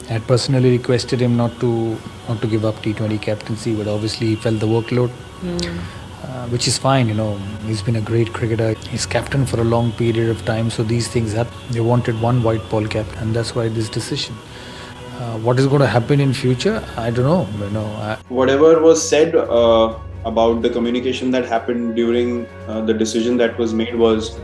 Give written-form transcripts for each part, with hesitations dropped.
I had personally requested him not to give up T20 captaincy, but obviously he felt the workload, which is fine. He's been a great cricketer. He's captain for a long period of time, so these things happen. They wanted one white ball captain, and that's why this decision. What is going to happen in future? I don't know. Whatever was said about the communication that happened during the decision that was made was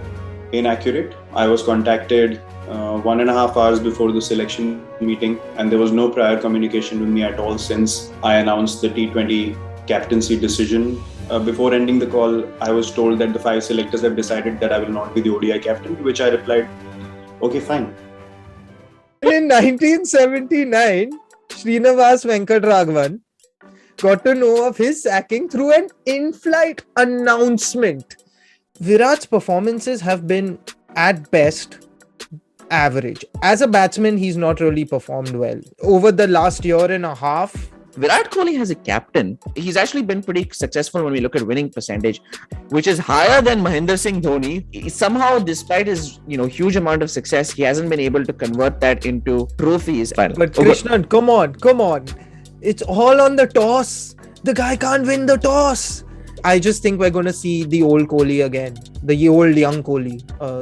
inaccurate. I was contacted 1.5 hours before the selection meeting, and there was no prior communication with me at all since I announced the T20 captaincy decision. Before ending the call, I was told that the 5 selectors have decided that I will not be the ODI captain, to which I replied, okay, fine. In 1979, Srinivas Venkatraghavan got to know of his sacking through an in-flight announcement. Virat's performances have been, at best, average. As a batsman, he's not really performed well. Over the last year and a half, Virat Kohli has a captain. He's actually been pretty successful when we look at winning percentage, which is higher than Mahendra Singh Dhoni. Somehow, despite his huge amount of success, he hasn't been able to convert that into trophies. But Krishnan, come on. It's all on the toss. The guy can't win the toss. I just think we're going to see the old Kohli again. The old young Kohli.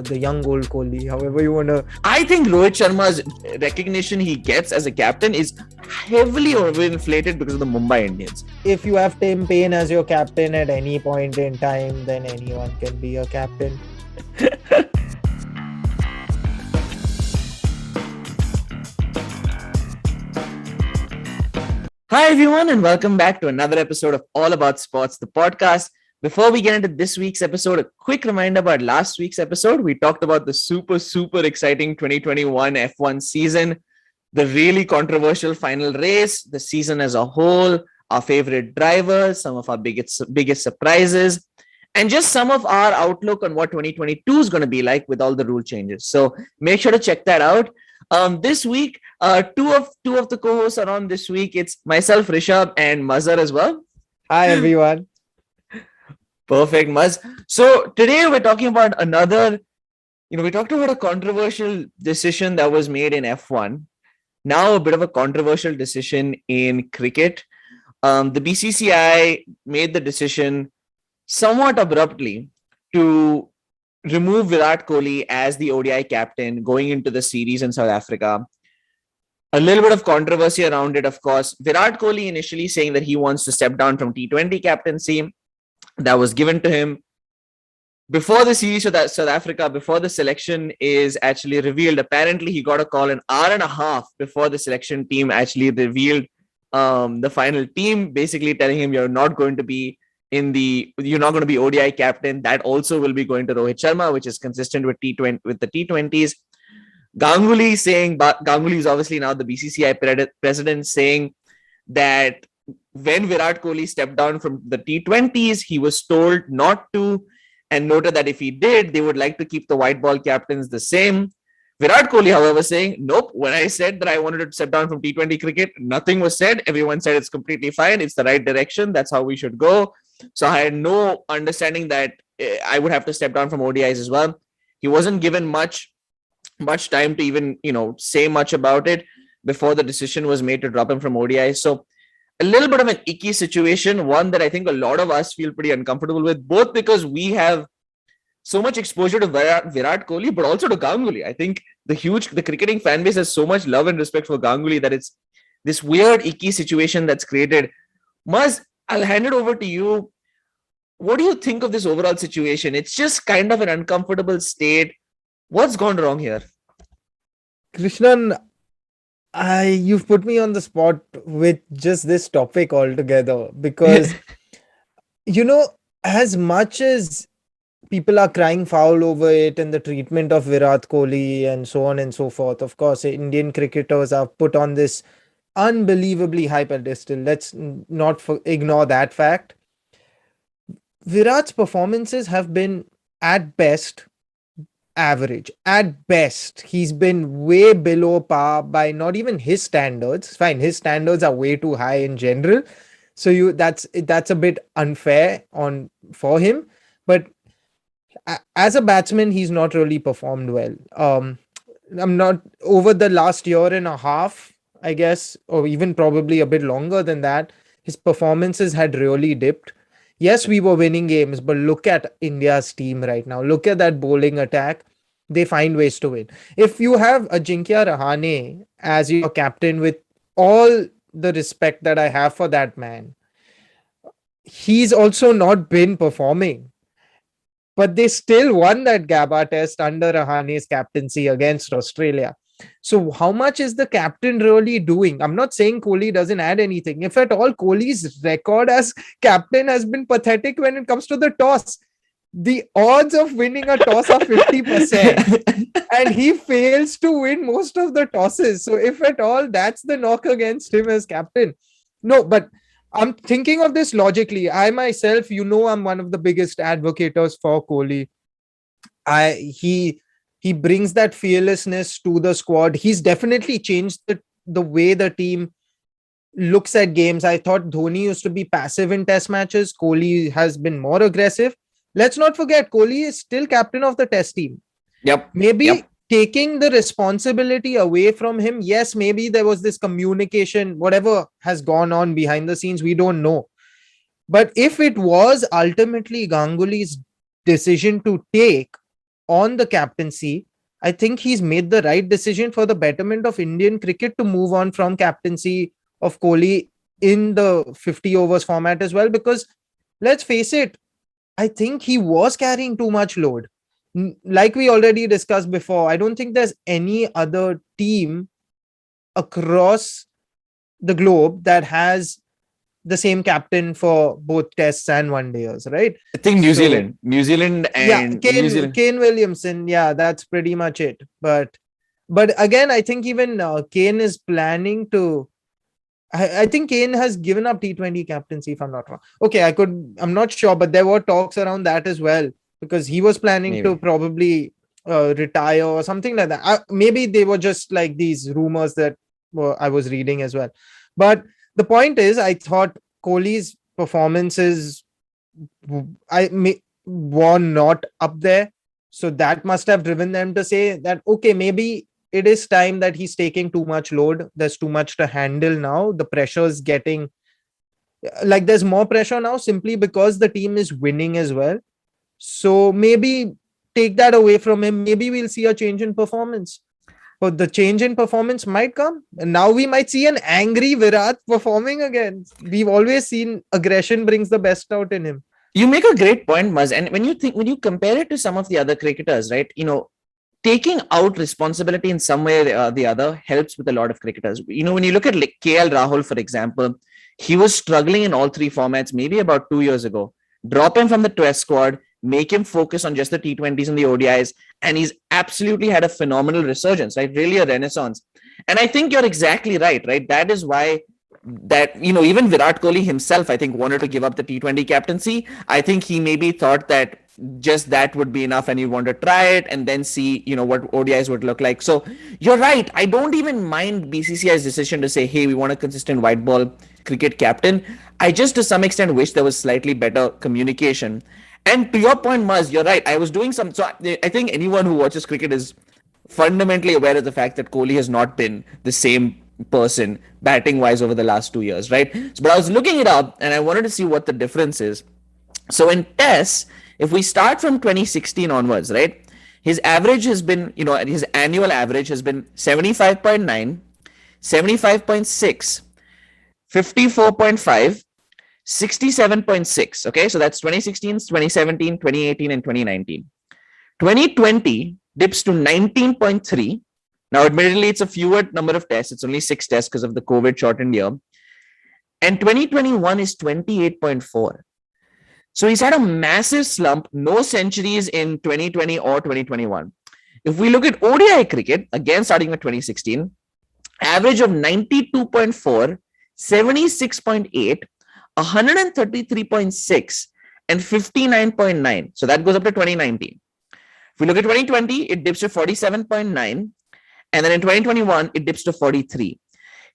The young old Kohli. However you want to... I think Rohit Sharma's recognition he gets as a captain is heavily overinflated because of the Mumbai Indians. If you have Tim Payne as your captain at any point in time, then anyone can be a captain. Hi everyone, and welcome back to another episode of All About Sports, the podcast. Before we get into this week's episode, a quick reminder about last week's episode. We talked about the super exciting 2021 F1 season, the really controversial final race, the season as a whole, our favorite drivers, some of our biggest surprises, and just some of our outlook on what 2022 is going to be like with all the rule changes. So make sure to check that out. This week, two of the co-hosts are on this week. It's myself, Rishabh, and Mazhar as well. Hi, everyone. Perfect, Maz. So today we're talking about we talked about a controversial decision that was made in F1. Now a bit of a controversial decision in cricket. The BCCI made the decision somewhat abruptly to remove Virat Kohli as the ODI captain going into the series in South Africa. A little bit of controversy around it, of course. Virat Kohli initially saying that he wants to step down from T20 captaincy. That was given to him before the series of South Africa, before the selection is actually revealed. Apparently, he got a call an hour and a half before the selection team actually revealed the final team, basically telling him you're not going to be ODI captain. That also will be going to Rohit Sharma, which is consistent with the T20s. Ganguly is obviously now the BCCI president, saying that when Virat Kohli stepped down from the T20s, he was told not to, and noted that if he did, they would like to keep the white ball captains the same. Virat Kohli, however, saying, nope, when I said that I wanted to step down from T20 cricket, nothing was said. Everyone said it's completely fine. It's the right direction. That's how we should go. So I had no understanding that I would have to step down from ODIs as well. He wasn't given much time to even, say much about it before the decision was made to drop him from ODIs. So a little bit of an icky situation, one that I think a lot of us feel pretty uncomfortable with, both because we have so much exposure to Virat Kohli, but also to Ganguly. I think the cricketing fan base has so much love and respect for Ganguly that it's this weird, icky situation that's created. Maz, I'll hand it over to you. What do you think of this overall situation? It's just kind of an uncomfortable state. What's gone wrong here? Krishnan, you've put me on the spot with just this topic altogether because, as much as people are crying foul over it and the treatment of Virat Kohli and so on and so forth, of course, Indian cricketers are put on this unbelievably high pedestal. Let's not ignore that fact. Virat's performances have been, at best, average. At best, he's been way below par by not even his standards. Fine, his standards are way too high in general, so that's a bit unfair for him. But as a batsman, he's not really performed well. I'm not over the last year and a half. I guess, or even probably a bit longer than that, his performances had really dipped. Yes, we were winning games, but look at India's team right now. Look at that bowling attack. They find ways to win. If you have Ajinkya Rahane as your captain, with all the respect that I have for that man, he's also not been performing. But they still won that Gabba test under Rahane's captaincy against Australia. So, how much is the captain really doing? I'm not saying Kohli doesn't add anything. If at all, Kohli's record as captain has been pathetic when it comes to the toss. The odds of winning a toss are 50%, and he fails to win most of the tosses. So, if at all, that's the knock against him as captain. No, but I'm thinking of this logically. I myself, I'm one of the biggest advocates for Kohli. He brings that fearlessness to the squad. He's definitely changed the way the team looks at games. I thought Dhoni used to be passive in test matches. Kohli has been more aggressive. Let's not forget, Kohli is still captain of the test team. Maybe taking the responsibility away from him. Yes, maybe there was this communication, whatever has gone on behind the scenes, we don't know. But if it was ultimately Ganguly's decision to take on the captaincy, I think he's made the right decision for the betterment of Indian cricket to move on from captaincy of Kohli in the 50 overs format as well. Because let's face it, I think he was carrying too much load. Like we already discussed before, I don't think there's any other team across the globe that has the same captain for both tests and one days, right? I think New Zealand and Kane Williamson. Yeah, that's pretty much it. But again, I think even Kane is planning to. I think Kane has given up T20 captaincy, if I'm not wrong. Okay, I'm not sure, but there were talks around that as well, because he was planning to probably retire or something like that. Maybe they were just like these rumors that I was reading as well. But the point is, I thought Kohli's performances were not up there. So that must have driven them to say that, okay, maybe it is time that he's taking too much load. There's too much to handle now. The pressure is getting like there's more pressure now simply because the team is winning as well. So maybe take that away from him. Maybe we'll see a change in performance. But the change in performance might come. And now we might see an angry Virat performing again. We've always seen aggression brings the best out in him. You make a great point, Maz. And when you compare it to some of the other cricketers, right? Taking out responsibility in some way or the other helps with a lot of cricketers. When you look at like KL Rahul, for example, he was struggling in all three formats maybe about 2 years ago. Drop him from the test squad, make him focus on just the T20s and the ODIs, and he's absolutely had a phenomenal resurgence, right? Really a renaissance. And I think you're exactly right? That is why even Virat Kohli himself, I think, wanted to give up the T20 captaincy. I think he maybe thought that just that would be enough and you want to try it and then see, what ODIs would look like. So you're right. I don't even mind BCCI's decision to say, hey, we want a consistent white ball cricket captain. I just to some extent wish there was slightly better communication. And to your point, Maz, you're right. I was doing so I think anyone who watches cricket is fundamentally aware of the fact that Kohli has not been the same person batting wise over the last 2 years, right? But I was looking it up and I wanted to see what the difference is. So in tests, if we start from 2016 onwards, right, his average has been, his annual average has been 75.9, 75.6, 54.5, 67.6. Okay, so that's 2016, 2017, 2018, and 2019. 2020 dips to 19.3. Now, admittedly, it's a fewer number of tests. It's only 6 tests because of the COVID shortened year. And 2021 is 28.4. So he's had a massive slump, no centuries in 2020 or 2021. If we look at ODI cricket, again starting with 2016, average of 92.4, 76.8, 133.6, and 59.9. So that goes up to 2019. If we look at 2020, it dips to 47.9. And then in 2021, it dips to 43.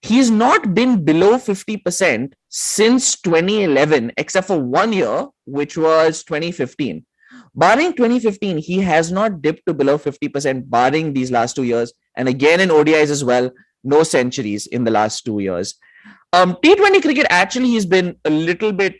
He's not been below 50% since 2011, except for 1 year, which was 2015. Barring 2015, he has not dipped to below 50%, barring these last 2 years. And again in ODIs as well, no centuries in the last 2 years. T20 cricket, actually, he's been a little bit,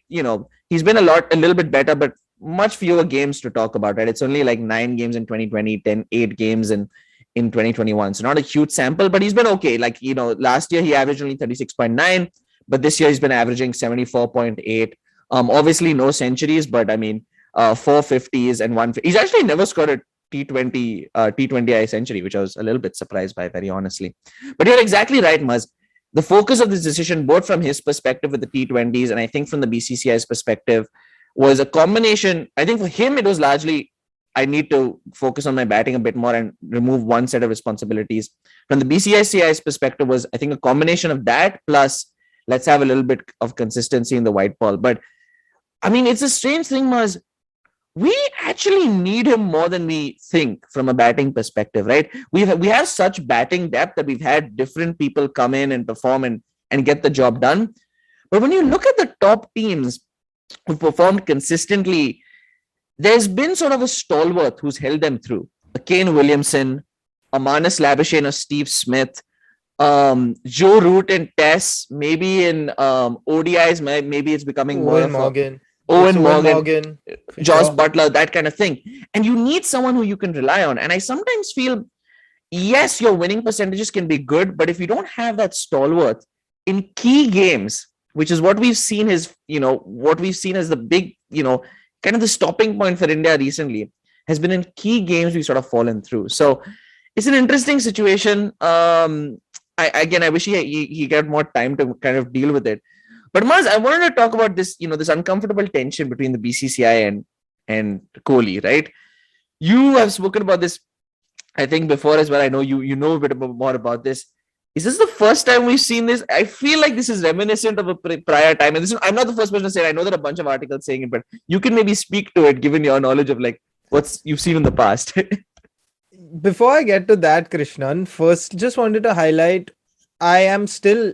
he's been a little bit better, but much fewer games to talk about, right? It's only like 9 games in 2020, 8 games in 2021. So not a huge sample, but he's been okay. Like, last year he averaged only 36.9, but this year he's been averaging 74.8. Obviously no centuries, but I mean, 450s and 150. He's actually never scored a T20I century, which I was a little bit surprised by, very honestly. But you're exactly right, Maz. The focus of this decision, both from his perspective with the T20s and I think from the BCCI's perspective, was a combination. I think for him, it was largely, I need to focus on my batting a bit more and remove one set of responsibilities. From the BCCI's perspective was, I think, a combination of that plus let's have a little bit of consistency in the white ball. But I mean, it's a strange thing, Maz. We actually need him more than we think from a batting perspective, right? We have such batting depth that we've had different people come in and perform and get the job done. But when you look at the top teams who performed consistently, there's been sort of a stalwart who's held them through. A Kane Williamson, a Marnus Labuschagne or Steve Smith, Joe Root and Tess, maybe in ODIs, maybe it's becoming more of Owen Morgan, Josh Butler, that kind of thing. And you need someone who you can rely on. And I sometimes feel, yes, your winning percentages can be good, but if you don't have that stalwart in key games, which is what we've seen as the big, kind of the stopping point for India recently, has been in key games we've sort of fallen through. So it's an interesting situation. I wish he got more time to kind of deal with it. But Maz, I wanted to talk about this, this uncomfortable tension between the BCCI and Kohli, right? You have spoken about this, I think, before as well. I know you know a bit more about this. Is this the first time we've seen this? I feel like this is reminiscent of a prior time. And I'm not the first person to say it. I know there are a bunch of articles saying it, but you can maybe speak to it given your knowledge of like what you've seen in the past. Before I get to that, Krishnan, first just wanted to highlight, I am still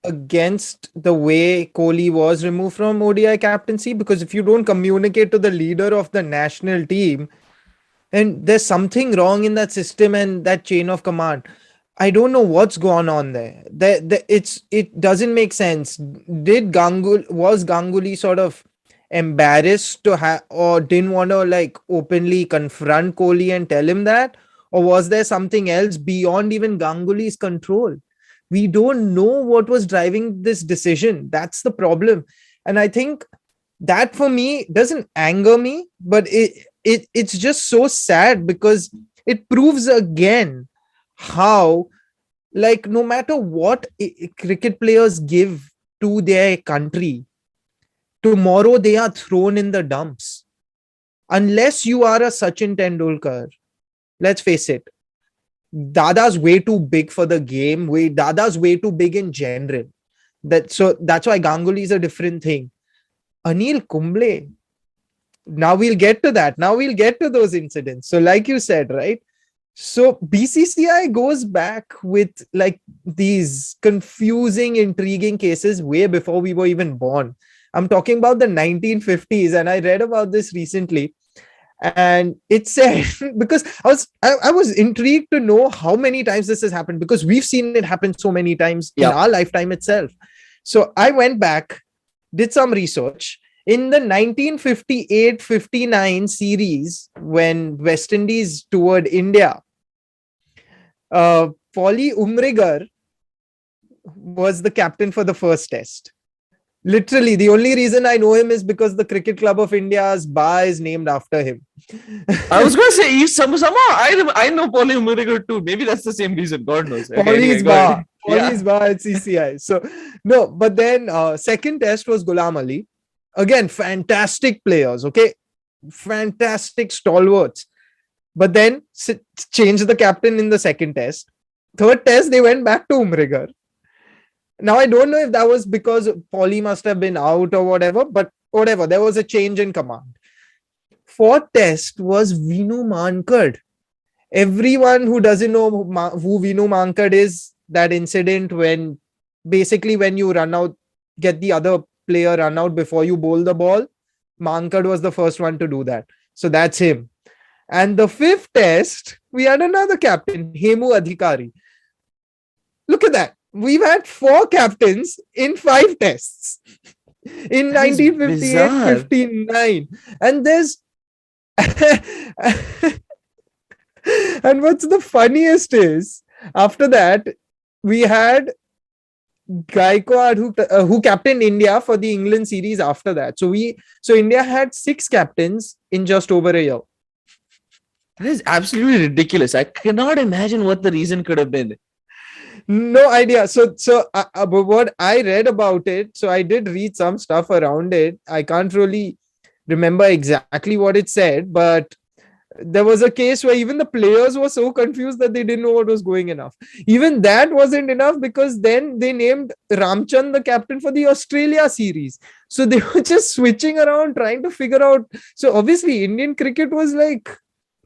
against the way Kohli was removed from ODI captaincy, because if you don't communicate to the leader of the national team, then there's something wrong in that system and that chain of command. I don't know what's gone on there. It doesn't make sense. Was Ganguly sort of embarrassed to have, or didn't want to like openly confront Kohli and tell him that, or was there something else beyond even Ganguly's control? We don't know what was driving this decision. That's the problem. And I think that for me doesn't anger me, but it's just so sad because it proves again how, like, no matter what cricket players give to their country, tomorrow they are thrown in the dumps. Unless you are a Sachin Tendulkar, let's face it, Dada's way too big for the game. Dada's way too big in general. That's why Ganguly is a different thing. Anil Kumble. Now we'll get to that. Now we'll get to those incidents. So like you said, right? So BCCI goes back with like these confusing, intriguing cases way before we were even born. I'm talking about the 1950s, and I read about this recently. And it said, because I was intrigued to know how many times this has happened, because we've seen it happen so many times in our lifetime itself. So I went back, did some research. In the 1958-59 series, when West Indies toured India, Paulie Umrigar was the captain for the first test. Literally, the only reason I know him is because the Cricket Club of India's bar is named after him. I was going to say, somehow I know Paulie Umrigar too. Maybe that's the same reason. God knows. Paulie's bar at CCI. So, no, but then second test was Ghulam Ali. Again, fantastic players, okay? Fantastic stalwarts. But then changed the captain in the second test. Third test, they went back to Umrigar. Now, I don't know if that was because Paulie must have been out or whatever, but whatever, there was a change in command. Fourth test was Vinu Mankad. Everyone who doesn't know who Vinu Mankad is, that incident when you run out, get the other player run out before you bowl the ball, Mankad was the first one to do that. So that's him. And the fifth test, we had another captain, Hemu Adhikari. Look at that. We've had 4 captains in 5 tests in That is 1958, bizarre. 59. And there's and what's the funniest is, after that, we had Gaikwad who captained India for the England series after that. So India had 6 captains in just over a year. That is absolutely ridiculous. I cannot imagine what the reason could have been. No idea. So but what I read about it, so I did read some stuff around it. I can't really remember exactly what it said, but there was a case where even the players were so confused that they didn't know what was going enough. Even that wasn't enough, because then they named Ramchand the captain for the Australia series. So they were just switching around trying to figure out. So obviously Indian cricket was like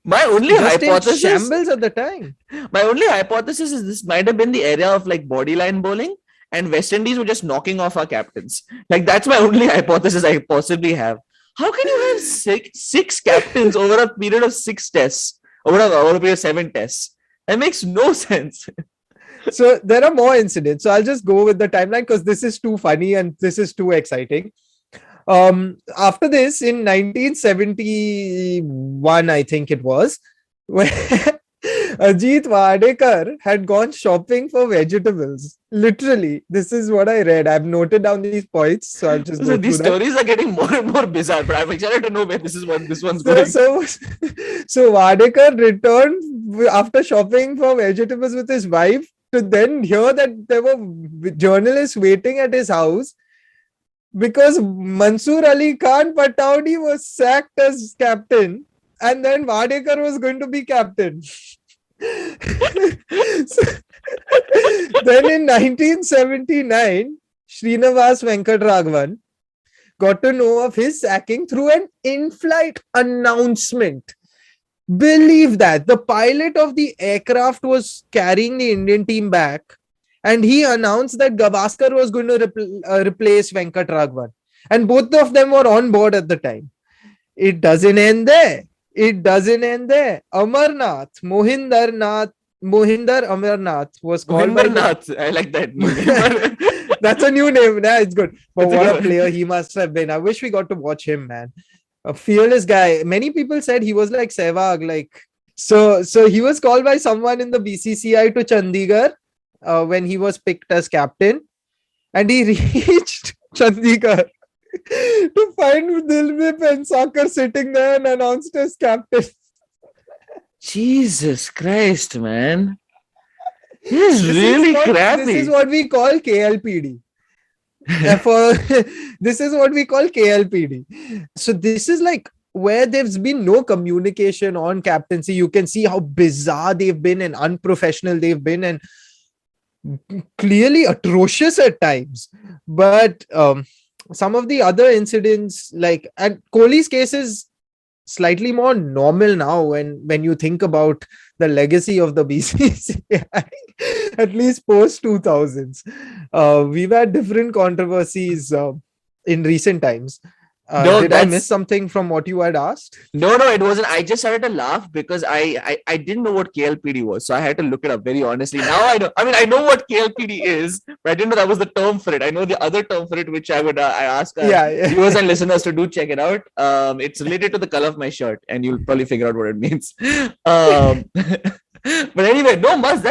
My only just in hypothesis, shambles at the time. my only hypothesis is this might have been the area of like bodyline bowling, and West Indies were just knocking off our captains. Like that's my only hypothesis I possibly have. How can you have six captains over a period of 6 tests, over a period of 7 tests? That makes no sense. So there are more incidents. So I'll just go with the timeline because this is too funny and this is too exciting. After this, in 1971, I think it was, where Ajit Wadekar had gone shopping for vegetables. Literally, this is what I read. I've noted down these points, so I'll just go These through that. stories are getting more and more bizarre, but I'm excited to know where this one's going. So Wadekar returned after shopping for vegetables with his wife to then hear that there were journalists waiting at his house because Mansoor Ali Khan Pataudi was sacked as captain, and then Wadekar was going to be captain. Then in 1979, Srinivas Venkatraghavan got to know of his sacking through an in-flight announcement. Believe that. The pilot of the aircraft was carrying the Indian team back, and he announced that Gavaskar was going to replace Venkatraghavan. And both of them were on board at the time. It doesn't end there. Amarnath, Mohinder Amarnath was called by I like that name. That's a new name. Yeah, it's good. But what a player he must have been. I wish we got to watch him, man. A fearless guy. Many people said he was like Sehwag. So he was called by someone in the BCCI to Chandigarh when he was picked as captain. And he reached Chandigarh to find Dilip and Sakar sitting there and announced as captain. Jesus Christ, man. This is really crappy. This is what we call KLPD. This is what we call KLPD. So this is like where there's been no communication on captaincy. You can see how bizarre they've been and unprofessional they've been and clearly atrocious at times. But some of the other incidents, and Kohli's case is slightly more normal now when you think about the legacy of the BCCI, at least post 2000s. We've had different controversies in recent times. Did I miss something from what you had asked? No, it wasn't. I just started to laugh because I didn't know what KLPD was. So I had to look it up very honestly. Now I know. I mean, I know what KLPD is, but I didn't know that was the term for it. I know the other term for it, which I ask viewers and listeners to do check it out. It's related to the color of my shirt, and you'll probably figure out what it means. But anyway, no, Maz,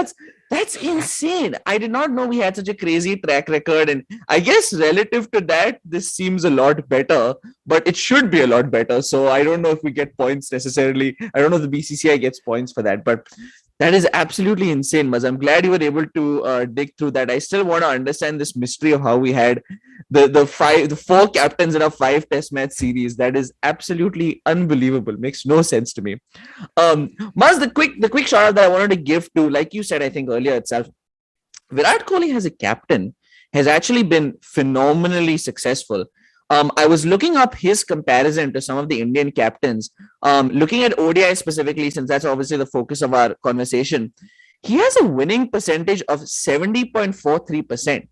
that's insane. I did not know we had such a crazy track record. And I guess relative to that, this seems a lot better, but it should be a lot better. So I don't know if we get points necessarily. I don't know if the BCCI gets points for that, but that is absolutely insane, Maz. I'm glad you were able to dig through that. I still want to understand this mystery of how we had the 4 captains in a 5 test match series. That is absolutely unbelievable. Makes no sense to me. Maz, the quick shout out that I wanted to give to, like you said, I think earlier itself, Virat Kohli as a captain has actually been phenomenally successful. I was looking up his comparison to some of the Indian captains, looking at ODI specifically, since that's obviously the focus of our conversation. He has a winning percentage of 70.43%,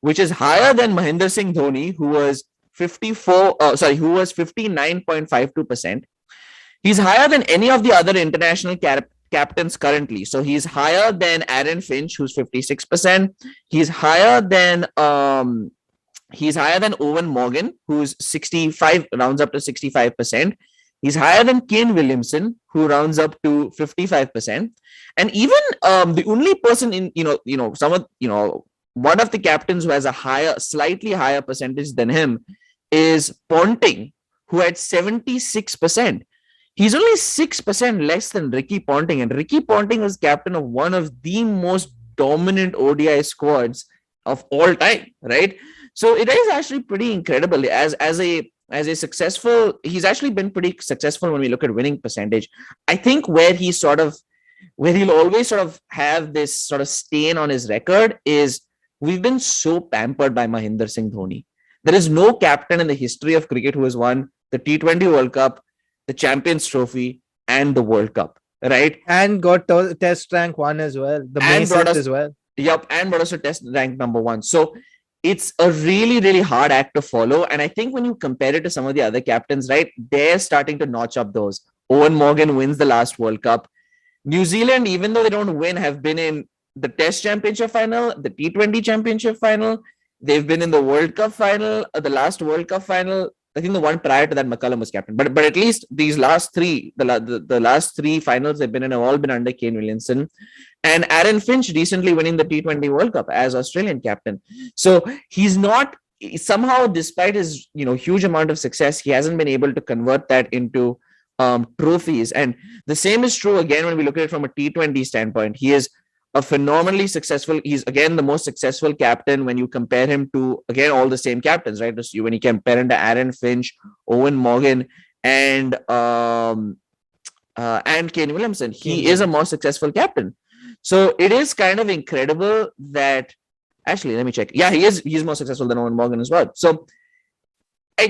which is higher than Mahendra Singh Dhoni, who was 59.52%. He's higher than any of the other international captains currently. So he's higher than Aaron Finch, who's 56%. He's higher than Owen Morgan, who's 65, rounds up to 65%. He's higher than Kane Williamson, who rounds up to 55%. And even the only person in, one of the captains who has a slightly higher percentage than him is Ponting, who had 76%. He's only 6% less than Ricky Ponting. And Ricky Ponting was captain of one of the most dominant ODI squads of all time, right? So it is actually pretty incredible. As a successful, he's actually been pretty successful when we look at winning percentage. I think where he'll always sort of have this sort of stain on his record is we've been so pampered by Mahendra Singh Dhoni. There is no captain in the history of cricket who has won the T20 World Cup, the Champions Trophy, and the World Cup, right? And got test rank 1 as well. The Masons as well. Yep, and but also test rank number 1. So it's a really, really hard act to follow. And I think when you compare it to some of the other captains, right, they're starting to notch up those. Owen Morgan wins the last World Cup. New Zealand, even though they don't win, have been in the Test Championship final, the T20 Championship final. They've been in the World Cup final, the last World Cup final. I think the one prior to that, McCullum was captain. But at least these last three, the last three finals they've been in have all been under Kane Williamson. And Aaron Finch recently winning the T20 World Cup as Australian captain. So he's not, somehow, despite his huge amount of success, he hasn't been able to convert that into trophies. And the same is true again when we look at it from a T20 standpoint. He is a phenomenally successful, he's again the most successful captain when you compare him to, again, all the same captains, right? When you compare him to Aaron Finch, Owen Morgan, and Kane Williamson, he is a more successful captain. So it is kind of incredible that, actually, let me check. Yeah, he's more successful than Owen Morgan as well. So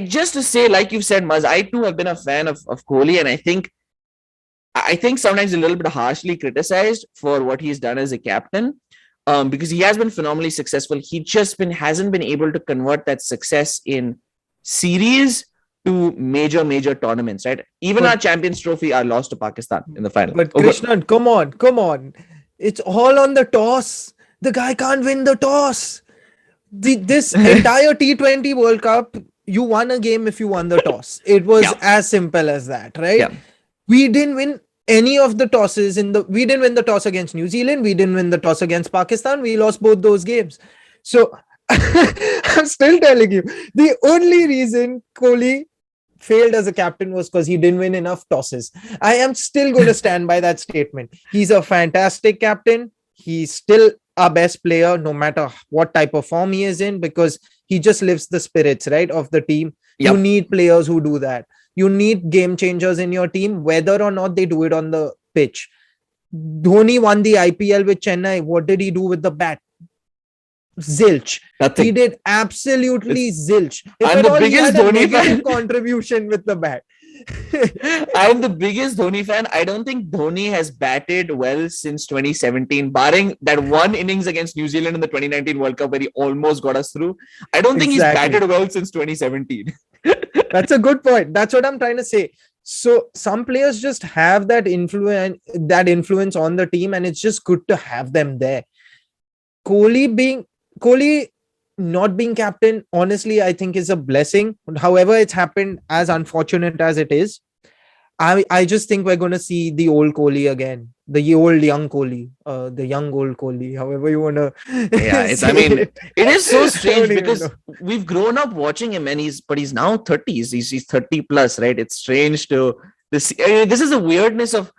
just to say, like you've said, Maz, I too have been a fan of Kohli, and I think sometimes a little bit harshly criticized for what he's done as a captain, because he has been phenomenally successful. He just hasn't been able to convert that success in series to major tournaments, right? Even our Champions Trophy are lost to Pakistan in the final. But Krishnan, come on. It's all on the toss. The guy can't win the toss. This entire T20 World Cup, you won a game if you won the toss. It was as simple as that, right? Yeah. We didn't win any of the tosses we didn't win the toss against New Zealand. We didn't win the toss against Pakistan. We lost both those games. So I'm still telling you, the only reason Kohli failed as a captain was because he didn't win enough tosses. I am still going to stand by that statement. He's a fantastic captain. He's still our best player, no matter what type of form he is in, because he just lifts the spirits, right, of the team. Yep. You need players who do that. You need game changers in your team, whether or not they do it on the pitch. Dhoni won the IPL with Chennai. What did he do with the bat? Zilch. Nothing. He did absolutely zilch. I'm the biggest Dhoni fan. Contribution with the bat. I'm the biggest Dhoni fan. I don't think Dhoni has batted well since 2017, barring that one innings against New Zealand in the 2019 World Cup where he almost got us through. I don't think he's batted well since 2017. That's a good point. That's what I'm trying to say. So some players just have that influence on the team, and it's just good to have them there. Kohli not being captain, honestly, I think is a blessing. However, it's happened, as unfortunate as it is. I just think we're going to see the old Kohli again, the old young Kohli, the young old Kohli, however you want to. Yeah, it is so strange because we've grown up watching him, and he's now 30s. He's 30 plus, right? It's strange to this. This is the weirdness of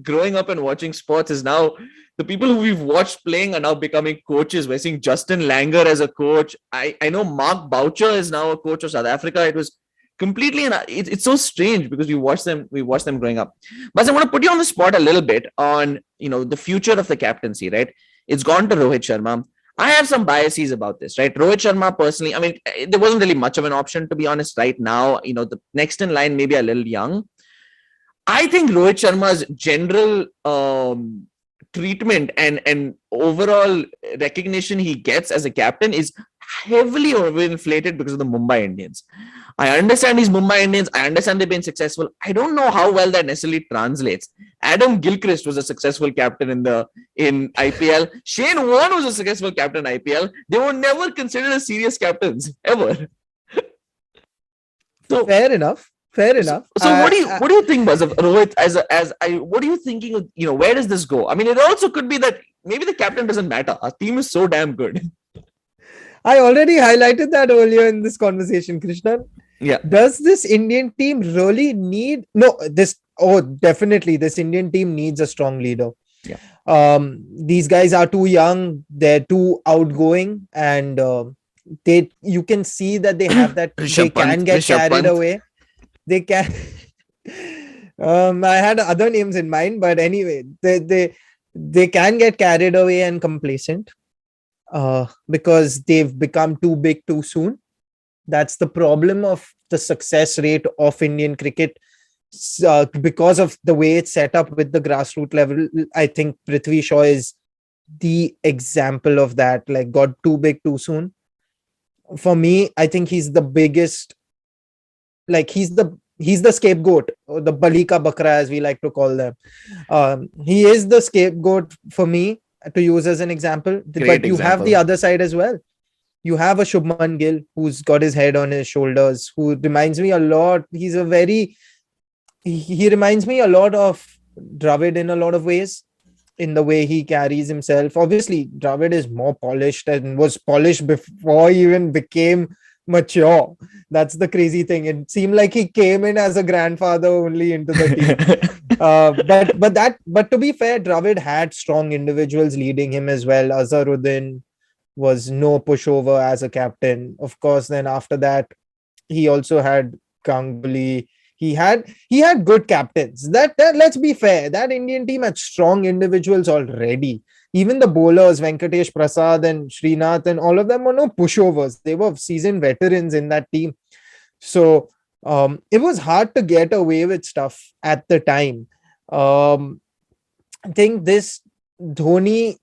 growing up and watching sports. Is now the people who we've watched playing are now becoming coaches. We're seeing Justin Langer as a coach. I know Mark Boucher is now a coach of South Africa. It was completely, it's so strange because we watched them growing up. But I want to put you on the spot a little bit on the future of the captaincy, right? It's gone to Rohit Sharma. I have some biases about this, right? Rohit Sharma personally, I mean, there wasn't really much of an option, to be honest, right now. The next in line maybe a little young. I think Rohit Sharma's general treatment and overall recognition he gets as a captain heavily overinflated because of the Mumbai Indians. I understand these Mumbai Indians. I understand they've been successful. I don't know how well that necessarily translates. Adam Gilchrist was a successful captain in IPL. Shane Warne was a successful captain in IPL. They were never considered as serious captains ever. So Fair enough. So what do you think, Buzz, of Rohit what are you thinking of, where does this go? I mean, it also could be that maybe the captain doesn't matter. Our team is so damn good. I already highlighted that earlier in this conversation, Krishnan. Yeah. Does this Indian team really need definitely this Indian team needs a strong leader. Yeah. These guys are too young, they're too outgoing, and you can see that they have that they can get carried away. They can I had other names in mind, but anyway, they can get carried away and complacent because they've become too big too soon. That's the problem of the success rate of Indian cricket because of the way it's set up with the grassroots level. I think Prithvi Shaw is the example of that, like got too big too soon. For me, I think he's the biggest, like he's the scapegoat, or the Balika Bakra as we like to call them. He is the scapegoat for me to use as an example. But you have the other side as well. You have a Shubman Gill who's got his head on his shoulders, who reminds me a lot. He reminds me a lot of Dravid in a lot of ways, in the way he carries himself. Obviously, Dravid is more polished and was polished before he even became mature. That's the crazy thing. It seemed like he came in as a grandfather only into the team. But to be fair, Dravid had strong individuals leading him as well. Azharuddin was no pushover as a captain. Of course, then after that, he also had Ganguly. He had good captains. That let's be fair, that Indian team had strong individuals already. Even the bowlers, Venkatesh Prasad and Srinath, and all of them were no pushovers. They were seasoned veterans in that team. So it was hard to get away with stuff at the time. I think this Dhoni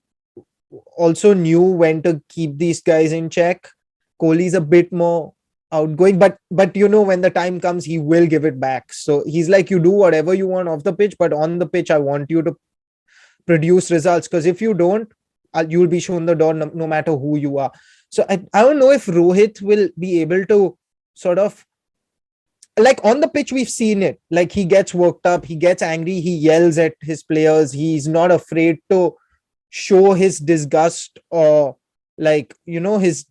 also knew when to keep these guys in check. Kohli's a bit more outgoing, but when the time comes, he will give it back. So he's like, you do whatever you want off the pitch, but on the pitch, I want you to produce results, because if you don't, you'll be shown the door no matter who you are. So I don't know if Rohit will be able to sort of, like on the pitch, we've seen it. Like he gets worked up, he gets angry, he yells at his players. He's not afraid to show his disgust or like, his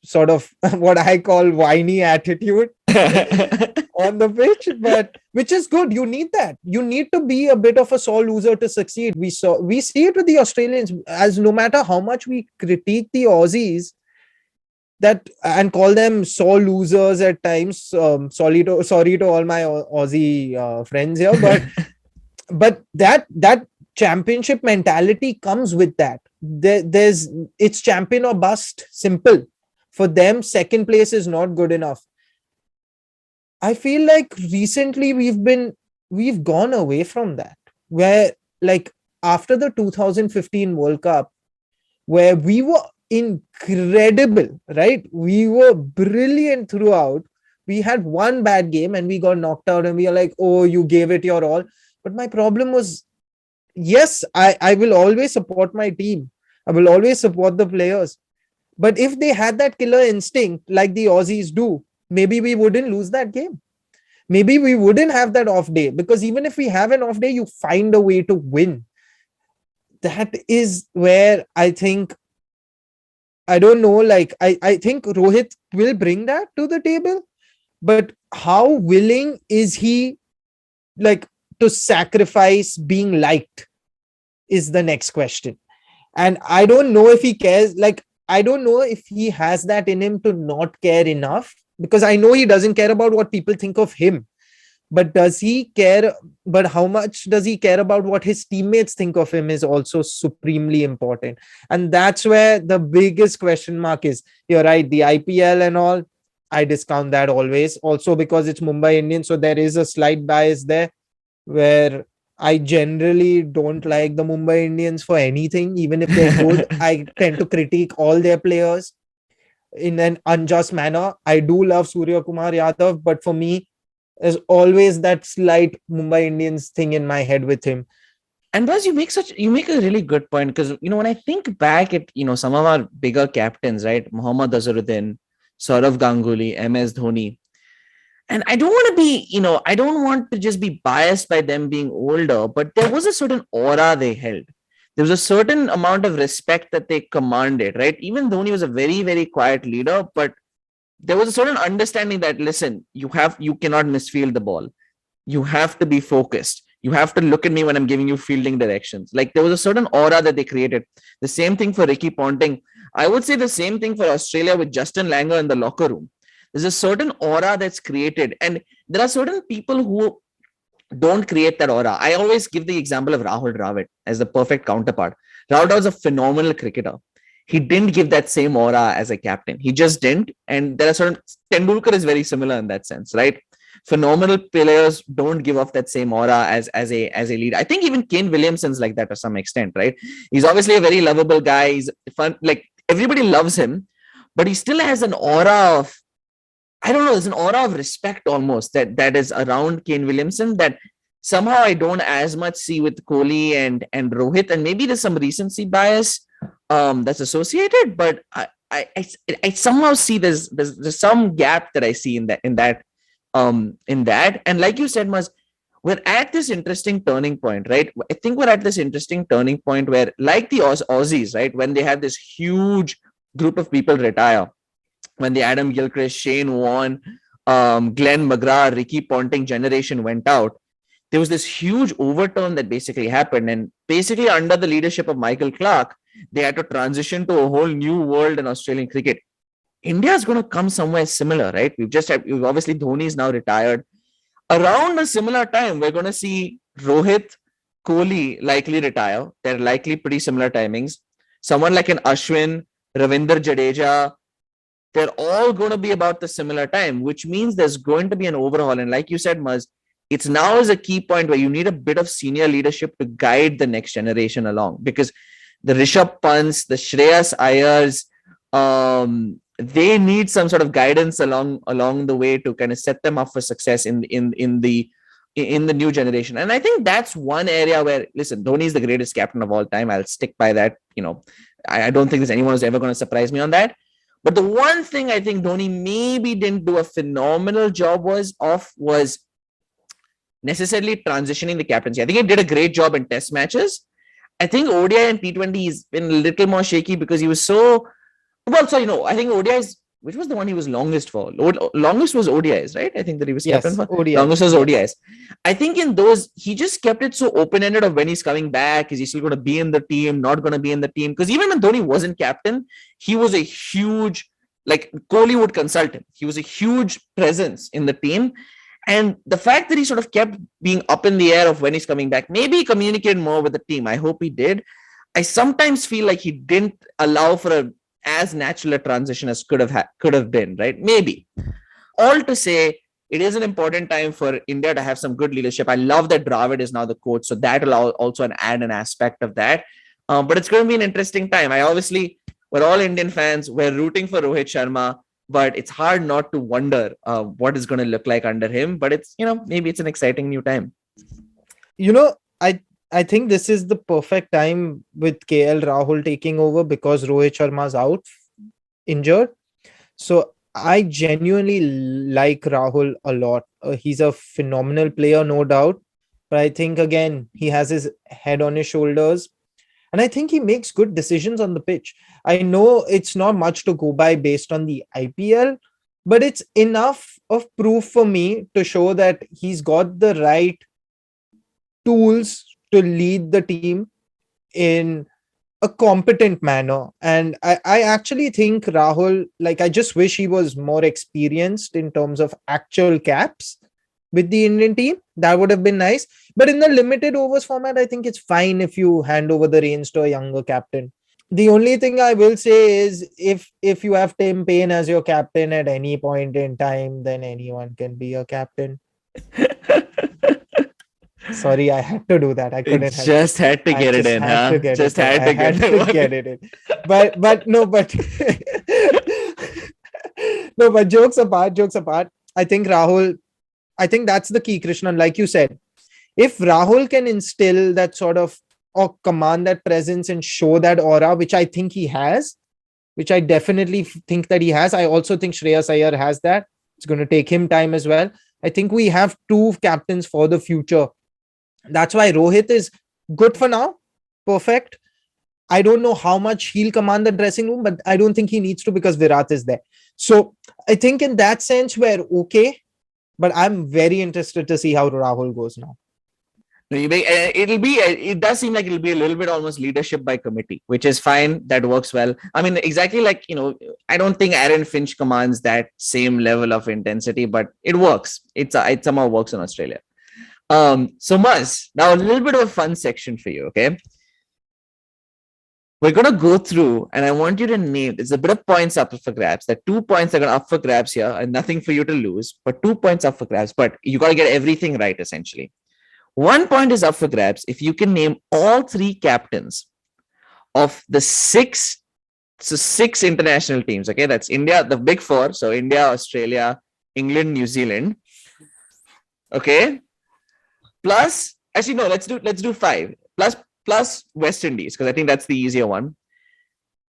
sort of what I call whiny attitude on the pitch, but which is good. You need that. You need to be a bit of a sore loser to succeed. We see it with the Australians, as no matter how much we critique the Aussies that and call them sore losers at times. Sorry to all my Aussie friends here, but that championship mentality comes with that. It's champion or bust. Simple. For them, second place is not good enough. I feel like recently we've gone away from that, where like after the 2015 World Cup, where we were incredible, right? We were brilliant throughout. We had one bad game and we got knocked out, and we are like, oh, you gave it your all. But my problem was, yes, I will always support my team. I will always support the players. But if they had that killer instinct like the Aussies do, maybe we wouldn't lose that game. Maybe we wouldn't have that off day, because even if we have an off day, you find a way to win. That is where I think, I don't know, like I think Rohit will bring that to the table, but how willing is he like to sacrifice being liked is the next question. And I don't know if he cares. Like, I don't know if he has that in him to not care enough, because I know he doesn't care about what people think of him. But does he care? But how much does he care about what his teammates think of him is also supremely important. And that's where the biggest question mark is. You're right, the IPL and all, I discount that always. Also because it's Mumbai Indians, so there is a slight bias there, where I generally don't like the Mumbai Indians for anything. Even if they're good, I tend to critique all their players. in an unjust manner. I do love Surya Kumar Yadav, but for me, there's always that slight Mumbai Indians thing in my head with him. And Buzz, you make a really good point, because when I think back at some of our bigger captains, right? Mohammad Azharuddin, Sourav Ganguly, MS Dhoni. And I don't want to be, I don't want to just be biased by them being older, but there was a certain aura they held. There was a certain amount of respect that they commanded, right? Even Dhoni was a very, very quiet leader, but there was a certain understanding that, listen, you cannot misfield the ball. You have to be focused. You have to look at me when I'm giving you fielding directions. Like, there was a certain aura that they created. The same thing for Ricky Ponting. I would say the same thing for Australia with Justin Langer in the locker room. There's a certain aura that's created, and there are certain people who don't create that aura. I always give the example of Rahul Dravid as the perfect counterpart. Rahul Dravid was a phenomenal cricketer. He didn't give that same aura as a captain. He just didn't. And there are certain, Tendulkar is very similar in that sense, right? Phenomenal players don't give off that same aura as a leader. I think even Kane Williamson's like that to some extent, right? He's obviously a very lovable guy. He's fun, like everybody loves him, but he still has an aura of, I don't know, there's an aura of respect almost that is around Kane Williamson that somehow I don't as much see with Kohli and Rohit, and maybe there's some recency bias that's associated, but I somehow see there's some gap that I see in that. And like you said, Maz, we're at this interesting turning point, right? I think we're at this interesting turning point where, like the Aussies, right, when they had this huge group of people retire, when the Adam Gilchrist, Shane Warne, Glenn McGrath, Ricky Ponting generation went out, there was this huge overturn that basically happened. And basically under the leadership of Michael Clarke, they had to transition to a whole new world in Australian cricket. India is going to come somewhere similar, right? We've obviously Dhoni is now retired. Around a similar time, we're going to see Rohit, Kohli likely retire. They're likely pretty similar timings. Someone like an Ashwin, Ravindra Jadeja, they're all going to be about the similar time, which means there's going to be an overhaul. And like you said, Maz, it's now is a key point where you need a bit of senior leadership to guide the next generation along, because the Rishabh Pants, the Shreyas Iyers, they need some sort of guidance along the way to kind of set them up for success in the new generation. And I think that's one area where, listen, Dhoni is the greatest captain of all time. I'll stick by that. I don't think there's anyone who's ever going to surprise me on that. But the one thing I think Dhoni maybe didn't do a phenomenal job was necessarily transitioning the captaincy. I think he did a great job in test matches. I think ODI and T20 has been a little more shaky because he was so... Well, so, I think ODIs, which was the one he was longest for? Longest was ODIs, right? I think that he was captain for. ODIs. Longest was ODIs. I think in those, he just kept it so open-ended of when he's coming back. Is he still going to be in the team? Not going to be in the team? Because even when Dhoni wasn't captain, he was a huge, like Kohli would consult him. He was a huge presence in the team. And the fact that he sort of kept being up in the air of when he's coming back, maybe he communicated more with the team. I hope he did. I sometimes feel like he didn't allow for as natural a transition as could have been, right? Maybe. All to say, it is an important time for India to have some good leadership. I love that Dravid is now the coach, so that will also add an aspect of that. But it's going to be an interesting time. We're all Indian fans. We're rooting for Rohit Sharma, but it's hard not to wonder what is going to look like under him. But it's, maybe it's an exciting new time. I think this is the perfect time with KL Rahul taking over because Rohit Sharma's out, injured. So I genuinely like Rahul a lot. He's a phenomenal player, no doubt. But I think, again, he has his head on his shoulders. And I think he makes good decisions on the pitch. I know it's not much to go by based on the IPL, but it's enough of proof for me to show that he's got the right tools to lead the team in a competent manner. And I actually think Rahul, I just wish he was more experienced in terms of actual caps with the Indian team. That would have been nice. But in the limited overs format, I think it's fine if you hand over the reins to a younger captain. The only thing I will say is if you have Tim Payne as your captain at any point in time, then anyone can be a captain. Sorry, I had to do that. I couldn't. Just had to get it in, huh? Just had to get it in. But No, but jokes apart. I think that's the key, Krishnan. Like you said, if Rahul can instill that sort of or command that presence and show that aura, which I think he has, which I definitely think that he has. I also think Shreyas Iyer has that. It's going to take him time as well. I think we have two captains for the future. That's why Rohit is good for now. Perfect. I don't know how much he'll command the dressing room, but I don't think he needs to because Virat is there. So I think in that sense, we're okay. But I'm very interested to see how Rahul goes now. It does seem like it'll be a little bit almost leadership by committee, which is fine. That works well. I mean, exactly like, I don't think Aaron Finch commands that same level of intensity, but it works. It somehow works in Australia. So Maz, now a little bit of a fun section for you, okay? We're going to go through and I want you to name, there's a bit of points up for grabs. There are 2 points that are up for grabs here and nothing for you to lose, but 2 points up for grabs, but you got to get everything right essentially. 1 point is up for grabs if you can name all 3 captains of the six international teams. Okay, that's India, the big 4. So India, Australia, England, New Zealand. Okay, plus actually no, let's do 5 plus West Indies because I think that's the easier one.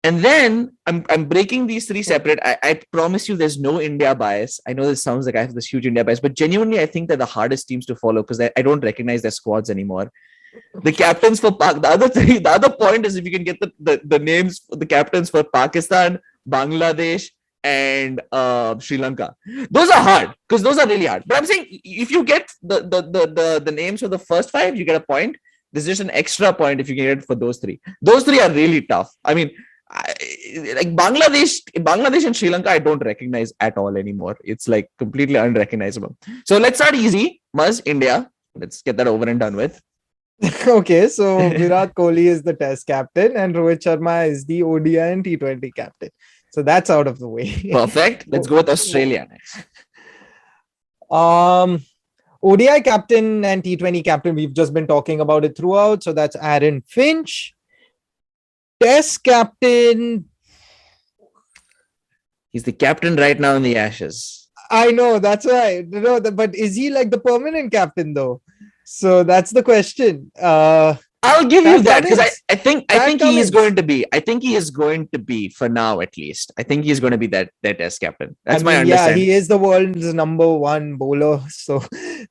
And then I'm breaking these 3 separate. I promise you there's no India bias. I know this sounds like I have this huge India bias, but genuinely I think they're the hardest teams to follow because I don't recognize their squads anymore. The captains for Pak, the other point is if you can get the names, the captains for Pakistan, Bangladesh, and Sri Lanka. Those are hard because those are really hard. But I'm saying if you get the names for the first 5, you get a point. There's just an extra point if you get it for those 3. Those 3 are really tough. I mean, like Bangladesh and Sri Lanka, I don't recognize at all anymore. It's like completely unrecognizable. So let's start easy. Maz, India. Let's get that over and done with. Okay, so Virat Kohli is the Test captain and Rohit Sharma is the ODI and T20 captain. So that's out of the way. Perfect. Let's go with Australia next. ODI captain and T20 captain, we've just been talking about it throughout. So that's Aaron Finch. Test captain. He's the captain right now in the Ashes. I know, that's right. No, but is he like the permanent captain though? So that's the question. I'll give you that because I think he is going to be. I think he is going to be for now at least. I think he's going to be that Test captain. That's my understanding. Yeah, he is the world's #1 bowler. So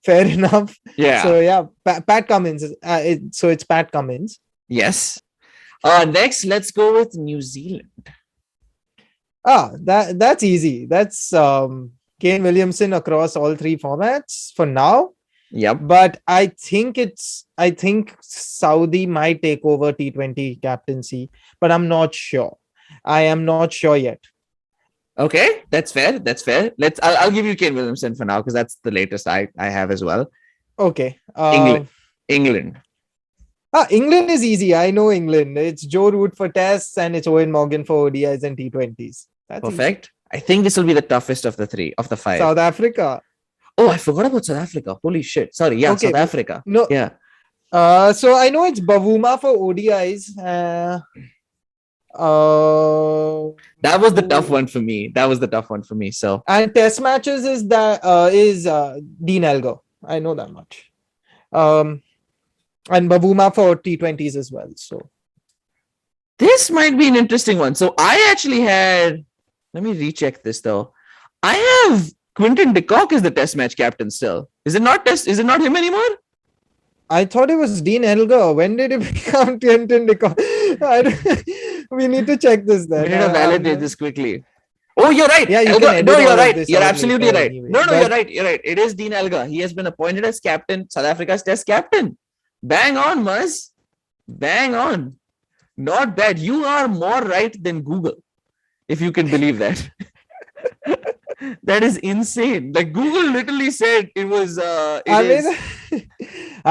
fair enough. Yeah. So yeah, Pat Cummins. So it's Pat Cummins. Yes. Next, let's go with New Zealand. That's easy. That's Kane Williamson across all 3 formats for now. Yep. But I think Saudi might take over T20 captaincy, but I'm not sure. I am not sure yet. Okay, that's fair. I'll give you Kane Williamson for now because that's the latest I have as well. Okay. England. England is easy. I know England. It's Joe Root for Tests and it's Owen Morgan for ODIs and T20s. That's perfect. Easy. I think this will be the toughest of the 5. South Africa. Oh, I forgot about South Africa. Holy shit. Sorry. Yeah, okay. South Africa. No. Yeah. So I know it's Bavuma for ODIs. That was the tough one for me. So and Test matches is Dean Elgar. I know that much. And Bavuma for T20s as well. So this might be an interesting one. So I actually had. Let me recheck this though. I have Quinton de Kock is the Test match captain still. Is it not him anymore? I thought it was Dean Elgar. When did it become Quinton de Kock? We need to check this then. We need to validate this quickly. Oh, you're right. Yeah, you're right. You're absolutely right. Anyway. No, you're right. It is Dean Elgar. He has been appointed as captain, South Africa's Test captain. Bang on, Maz. Bang on. Not bad. You are more right than Google, if you can believe that. That is insane. Like Google literally said it was. I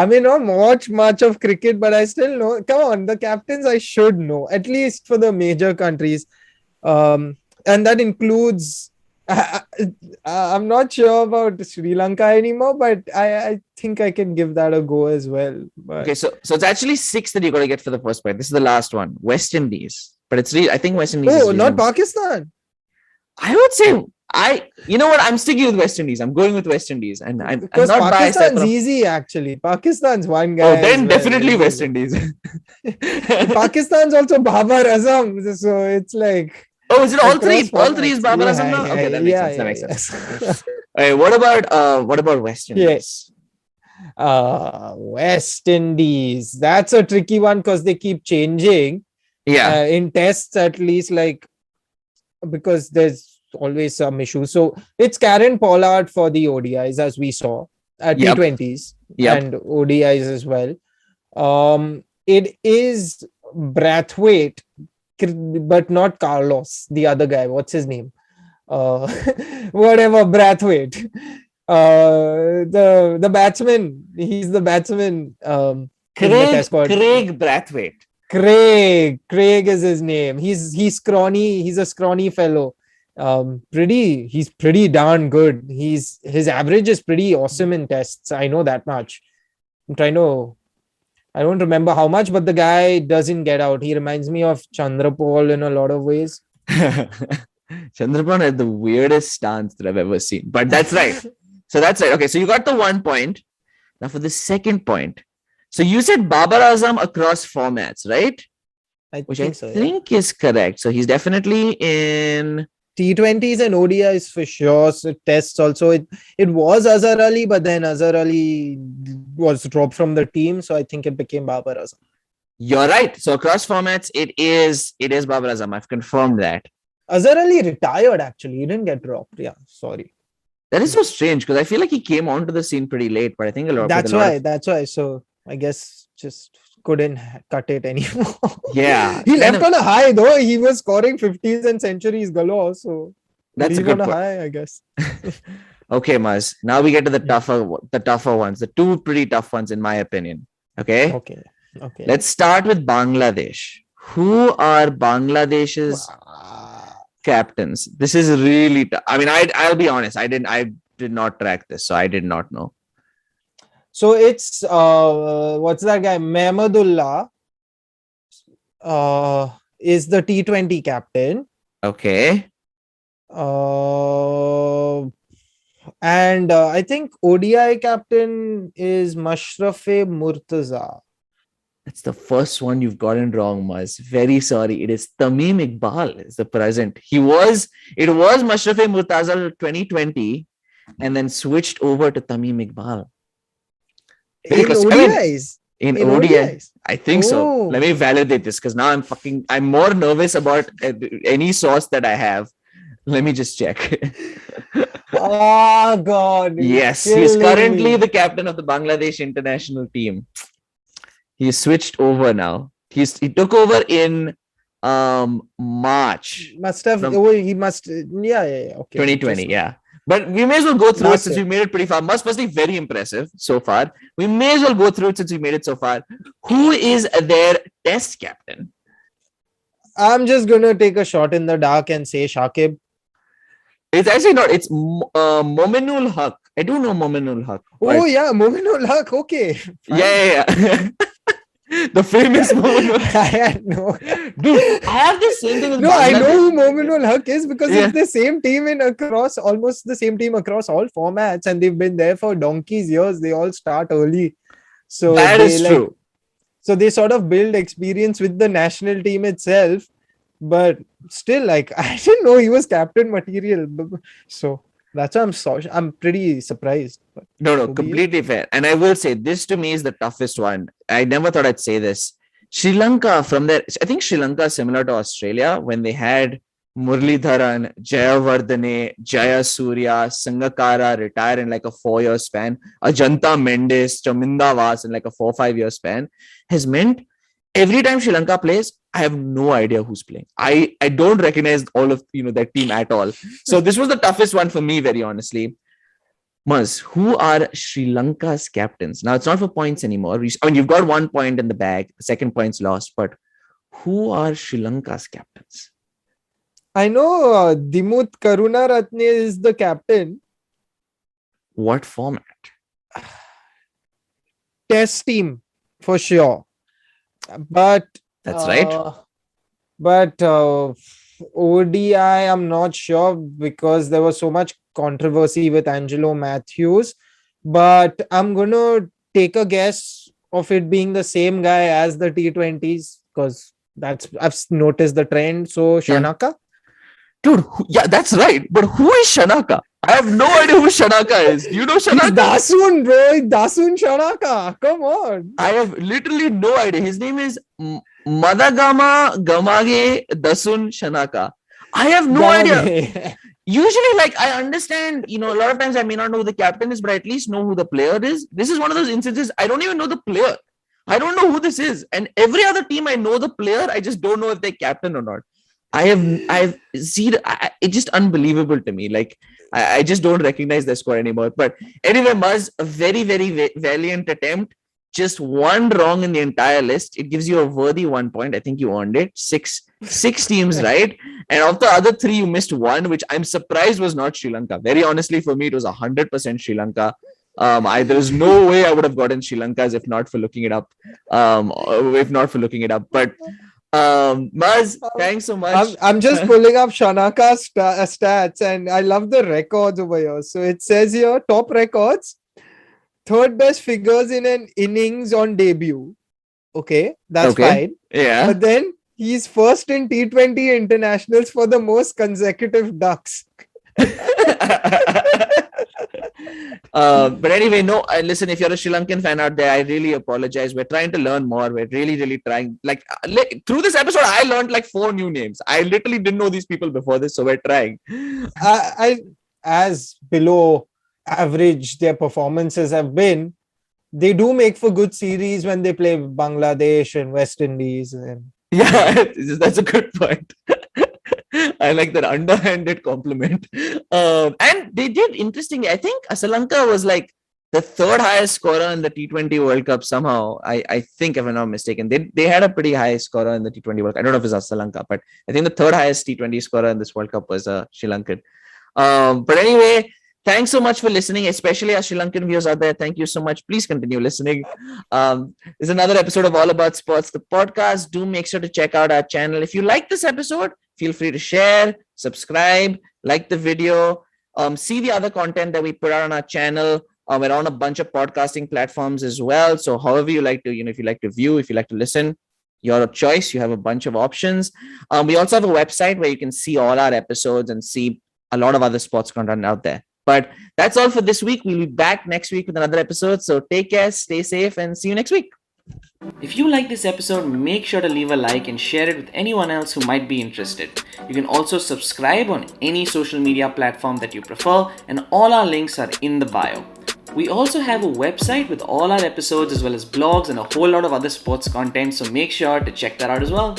may not watch much of cricket, but I still know. Come on, the captains I should know, at least for the major countries. And that includes. I'm not sure about Sri Lanka anymore, but I think I can give that a go as well. But... Okay, so it's actually 6 that you got to get for the first point. This is the last one. West Indies, but I think West Indies. Oh, not Pakistan. I would say you know what? I'm sticking with West Indies. I'm going with West Indies, and I'm Because not biased. Pakistan's easy actually. Pakistan's one guy. Oh, as then well. definitely West Indies. Pakistan's also Babar Azam, so it's like. Oh, is it all three? across All three is formats. Babar Yeah, Azam now? yeah, Okay, that makes yeah, sense. That makes yeah, sense. yes. Okay, what about West Indies? Yes. West Indies. That's a tricky one because they keep changing. Yeah. In tests, at least, like, because there's always some issues. So it's Karen Pollard for the ODIs, as we saw, Yep. T20s Yep. and ODIs as well. It is Brathwaite, but not Carlos, the other guy. What's his name? Whatever, Brathwaite. The batsman. He's the batsman. In the test squad. Craig Brathwaite. Craig is his name. He's scrawny. He's a scrawny fellow. He's pretty darn good. His average is pretty awesome in tests. I know that much. I don't remember how much, but the guy doesn't get out. He reminds me of Chandrapal in a lot of ways. Chandrapal had the weirdest stance that I've ever seen, but that's right. So that's right. Okay, so you got the 1 point. Now for the second point. So you said Babar Azam across formats, right? Which I think is correct. So he's definitely in T20s and ODIs for sure. So tests also. It was Azhar Ali, but then Azhar Ali was dropped from the team. So I think it became Babar Azam. You're right. So across formats, it is Babar Azam. I've confirmed that. Azhar Ali retired actually. He didn't get dropped. Yeah, sorry. That is so strange because I feel like he came onto the scene pretty late, but I think That's why. So I guess just couldn't cut it anymore. Yeah. He left on a high though. He was scoring 50s and centuries galore. So that's a good point. High, I guess. Okay, Maz. Now we get to the tougher ones. The two pretty tough ones in my opinion. Okay. Okay. Let's start with Bangladesh. Who are Bangladesh's captains? This is really tough. I mean, I'll be honest. I did not track this, so I did not know. So it's what's that guy? Mahmudullah is the T20 captain. Okay. And I think ODI captain is Mashrafe Murtaza. That's the first one you've gotten wrong, Maz. Very sorry. It is Tamim Iqbal is the present. It was Mashrafe Murtaza 2020 and then switched over to Tamim Iqbal. In ODIs? In ODIs. I think so. Let me validate this because now I'm more nervous about any source that I have. Let me just check. Oh, God. Yes, he's currently the captain of the Bangladesh international team. He switched over now. He took over in March. He must. Yeah. Okay. 2020. Yeah. But we may as well go through it since we made it pretty far. Firstly, very impressive so far. We may as well go through it since we made it so far. Who is their test captain? I'm just going to take a shot in the dark and say Shakib. It's actually not. It's Mominul Haq. I don't know Mominul Haq. Oh, yeah. Mominul Haq. Okay. Fine. Yeah. The famous Mominul Haq. I had no. Dude, I have the same thing with No, I know who Mominul Haq is because it's the same team almost the same team across all formats, and they've been there for donkey's years. They all start early. So that is true. So they sort of build experience with the national team itself, but still, I didn't know he was captain material. So that's why I'm pretty surprised. No, completely fair. And I will say this to me is the toughest one. I never thought I'd say this. Sri Lanka I think Sri Lanka is similar to Australia when they had Muralidharan, Jayawardene, Jayasuriya, Sangakkara retire in like a 4-year span. Ajanta Mendes, Chaminda Vas in like a 4 or 5 year span has meant every time Sri Lanka plays, I have no idea who's playing. I don't recognize all of that team at all. So this was the toughest one for me, very honestly. Maz, who are Sri Lanka's captains? Now it's not for points anymore. I mean, you've got 1 point in the bag. The second point's lost. But who are Sri Lanka's captains? I know Dimut Karunaratne is the captain. What format? Test team, for sure. But that's right. But ODI, I'm not sure because there was so much controversy with Angelo Matthews. But I'm going to take a guess of it being the same guy as the T20s because I've noticed the trend. So Yeah. Shanaka? Dude, yeah, that's right. But who is Shanaka? I have no idea who Shanaka is. Do you know It's Shanaka? Dasun, bro. Dasun Shanaka. Come on. I have literally no idea. His name is Madagama Gamage Dasun Shanaka. I have no idea. Gamage. Usually, like, I understand, a lot of times I may not know who the captain is, but I at least know who the player is. This is one of those instances I don't even know the player. I don't know who this is. And every other team I know the player, I just don't know if they're captain or not. I've seen it's just unbelievable to me. Like, I just don't recognize the score anymore. But anyway, Muzz, a very, very valiant attempt. Just one wrong in the entire list. It gives you a worthy 1 point. I think you earned it. Six teams, right? And of the other three, you missed one, which I'm surprised was not Sri Lanka. Very honestly, for me, it was 100% Sri Lanka. There's no way I would have gotten Sri Lanka's if not for looking it up. But Muzz, thanks so much. I'm just pulling up Shanaka's stats and I love the records over here. So it says here, top records, third best figures in an innings on debut. Okay, that's fine. Yeah. But then he's first in T20 internationals for the most consecutive ducks. But anyway, no, listen, if you're a Sri Lankan fan out there, I really apologize. We're trying to learn more. We're really, really trying. Like, through this episode, I learned like 4 new names. I literally didn't know these people before this, so we're trying. As below average their performances have been, they do make for good series when they play Bangladesh and West Indies. Yeah, that's a good point. I like that underhanded compliment. And they did interestingly. I think Sri Lanka was like the third highest scorer in the T20 World Cup somehow. I think, if I'm not mistaken, they had a pretty high scorer in the T20 World Cup. I don't know if it's Sri Lanka, but I think the third highest T20 scorer in this World Cup was Sri Lankan. But anyway, thanks so much for listening, especially our Sri Lankan viewers out there. Thank you so much. Please continue listening. There's another episode of All About Sports, the podcast. Do make sure to check out our channel. If you like this episode, feel free to share, subscribe, like the video, see the other content that we put out on our channel. We're on a bunch of podcasting platforms as well. So however you like to, if you like to view, if you like to listen, your choice. You have a bunch of options. We also have a website where you can see all our episodes and see a lot of other sports content out there. But that's all for this week. We'll be back next week with another episode. So take care, stay safe, and see you next week. If you like this episode, make sure to leave a like and share it with anyone else who might be interested. You can also subscribe on any social media platform that you prefer, and all our links are in the bio. We also have a website with all our episodes as well as blogs and a whole lot of other sports content, so make sure to check that out as well.